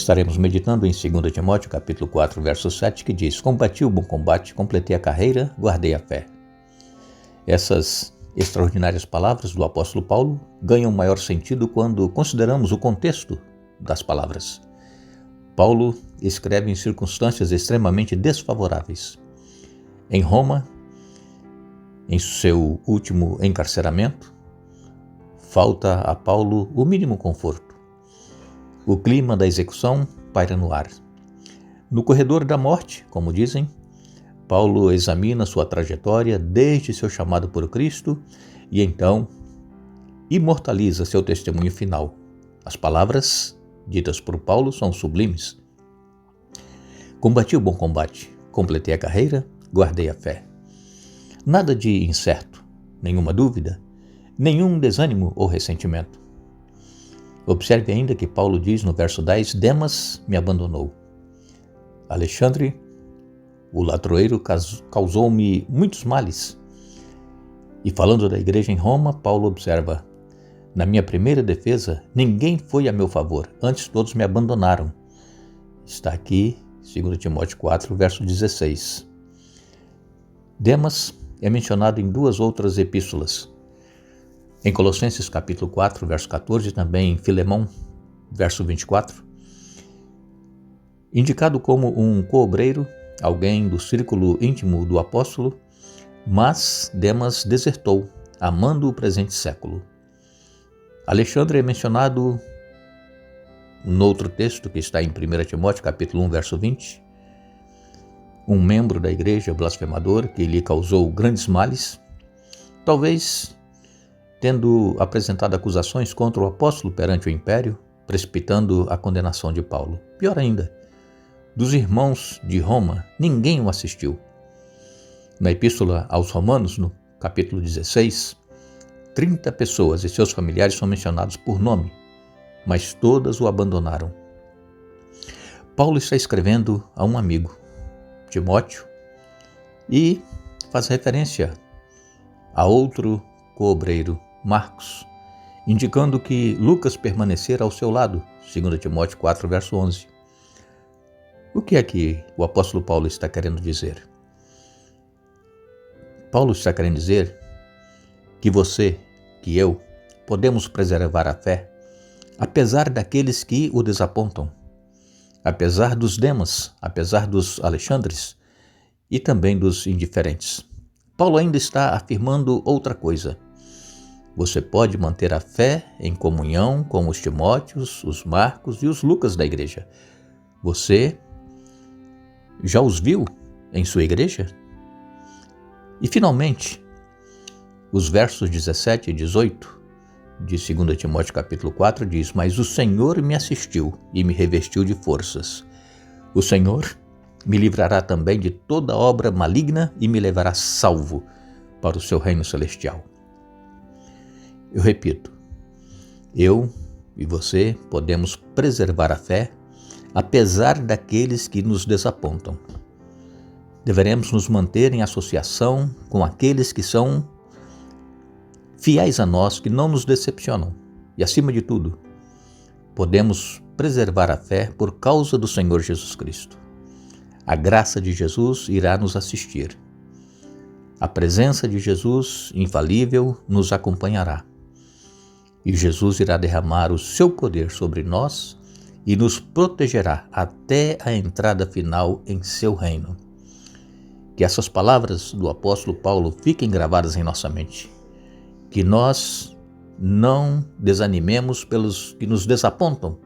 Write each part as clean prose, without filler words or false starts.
Estaremos meditando em 2 Timóteo, capítulo 4, verso 7, que diz: Combati o bom combate, completei a carreira, guardei a fé. Essas extraordinárias palavras do apóstolo Paulo ganham maior sentido quando consideramos o contexto das palavras. Paulo escreve em circunstâncias extremamente desfavoráveis. Em Roma, em seu último encarceramento, falta a Paulo o mínimo conforto. O clima da execução paira no ar. No corredor da morte, como dizem, Paulo examina sua trajetória desde seu chamado por Cristo e então imortaliza seu testemunho final. As palavras ditas por Paulo são sublimes. Combati o bom combate, completei a carreira, guardei a fé. Nada de incerto, nenhuma dúvida, nenhum desânimo ou ressentimento. Observe ainda que Paulo diz no verso 10, Demas me abandonou. Alexandre, o ladroeiro, causou-me muitos males. E falando da igreja em Roma, Paulo observa, na minha primeira defesa, ninguém foi a meu favor, antes todos me abandonaram. Está aqui, 2 Timóteo 4, verso 16. Demas é mencionado em duas outras epístolas. Em Colossenses capítulo 4, verso 14, e também em Filemão, verso 24, indicado como um coobreiro, alguém do círculo íntimo do apóstolo, mas Demas desertou, amando o presente século. Alexandre é mencionado no outro texto que está em 1 Timóteo capítulo 1, verso 20, um membro da igreja blasfemador que lhe causou grandes males, talvez tendo apresentado acusações contra o apóstolo perante o império, precipitando a condenação de Paulo. Pior ainda, dos irmãos de Roma, ninguém o assistiu. Na epístola aos Romanos, no capítulo 16, 30 pessoas e seus familiares são mencionados por nome, mas todas o abandonaram. Paulo está escrevendo a um amigo, Timóteo, e faz referência a outro coobreiro, Marcos, indicando que Lucas permanecera ao seu lado, 2 Timóteo 4, verso 11. O que é que o apóstolo Paulo está querendo dizer? Paulo está querendo dizer que você, que eu, podemos preservar a fé, apesar daqueles que o desapontam, apesar dos Demas, apesar dos Alexandres e também dos indiferentes. Paulo ainda está afirmando outra coisa. Você pode manter a fé em comunhão com os Timóteos, os Marcos e os Lucas da igreja. Você já os viu em sua igreja? E finalmente, os versos 17 e 18 de 2 Timóteo capítulo 4 diz: Mas o Senhor me assistiu e me revestiu de forças. O Senhor me livrará também de toda obra maligna e me levará salvo para o seu reino celestial. Eu repito, eu e você podemos preservar a fé apesar daqueles que nos desapontam. Deveremos nos manter em associação com aqueles que são fiéis a nós, que não nos decepcionam. E acima de tudo, podemos preservar a fé por causa do Senhor Jesus Cristo. A graça de Jesus irá nos assistir. A presença de Jesus, infalível, nos acompanhará. E Jesus irá derramar o seu poder sobre nós e nos protegerá até a entrada final em seu reino. Que essas palavras do apóstolo Paulo fiquem gravadas em nossa mente. Que nós não desanimemos pelos que nos desapontam,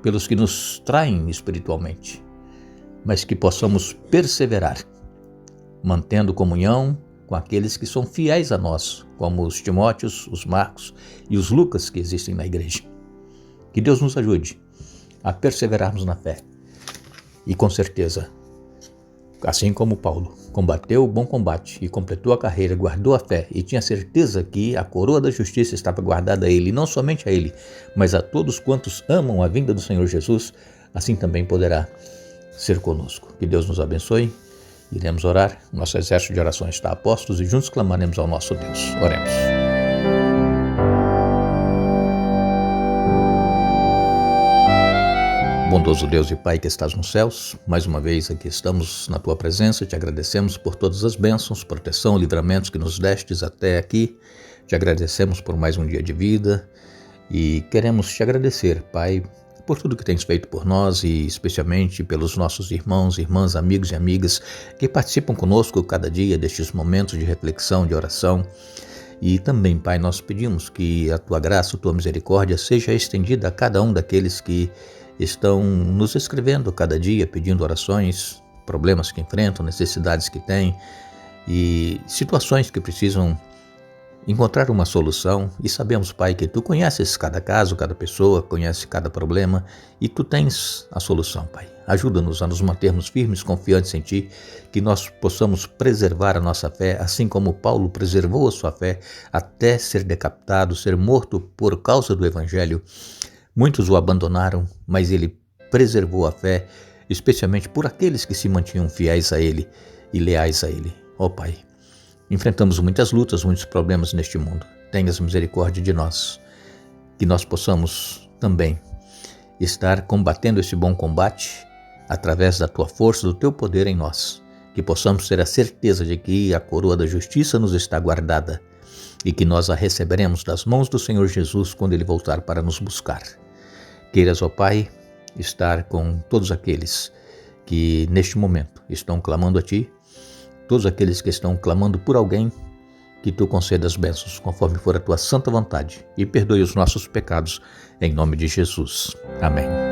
pelos que nos traem espiritualmente, mas que possamos perseverar, mantendo comunhão com aqueles que são fiéis a nós, como os Timóteos, os Marcos e os Lucas que existem na igreja. Que Deus nos ajude a perseverarmos na fé. E com certeza, assim como Paulo combateu o bom combate e completou a carreira, guardou a fé e tinha certeza que a coroa da justiça estava guardada a ele, e não somente a ele, mas a todos quantos amam a vinda do Senhor Jesus, assim também poderá ser conosco. Que Deus nos abençoe. Iremos orar, nosso exército de orações está a postos e juntos clamaremos ao nosso Deus. Oremos. Bondoso Deus e Pai que estás nos céus, mais uma vez aqui estamos na Tua presença, te agradecemos por todas as bênçãos, proteção, livramentos que nos destes até aqui, te agradecemos por mais um dia de vida e queremos te agradecer, Pai, por tudo que tens feito por nós e especialmente pelos nossos irmãos, irmãs, amigos e amigas que participam conosco cada dia destes momentos de reflexão, de oração. E também, Pai, nós pedimos que a Tua graça, a Tua misericórdia seja estendida a cada um daqueles que estão nos escrevendo cada dia, pedindo orações, problemas que enfrentam, necessidades que têm e situações que precisam encontrar uma solução. E sabemos, Pai, que Tu conheces cada caso, cada pessoa, conheces cada problema e Tu tens a solução, Pai. Ajuda-nos a nos mantermos firmes, confiantes em Ti, que nós possamos preservar a nossa fé, assim como Paulo preservou a sua fé até ser decapitado, ser morto por causa do Evangelho. Muitos o abandonaram, mas ele preservou a fé, especialmente por aqueles que se mantinham fiéis a ele e leais a ele. Ó Pai, enfrentamos muitas lutas, muitos problemas neste mundo. Tenhas misericórdia de nós, que nós possamos também estar combatendo esse bom combate através da Tua força, do Teu poder em nós, que possamos ter a certeza de que a coroa da justiça nos está guardada e que nós a receberemos das mãos do Senhor Jesus quando Ele voltar para nos buscar. Queiras, ó Pai, estar com todos aqueles que neste momento estão clamando a Ti, todos aqueles que estão clamando por alguém, que Tu concedas bênçãos conforme for a Tua santa vontade e perdoe os nossos pecados, em nome de Jesus. Amém.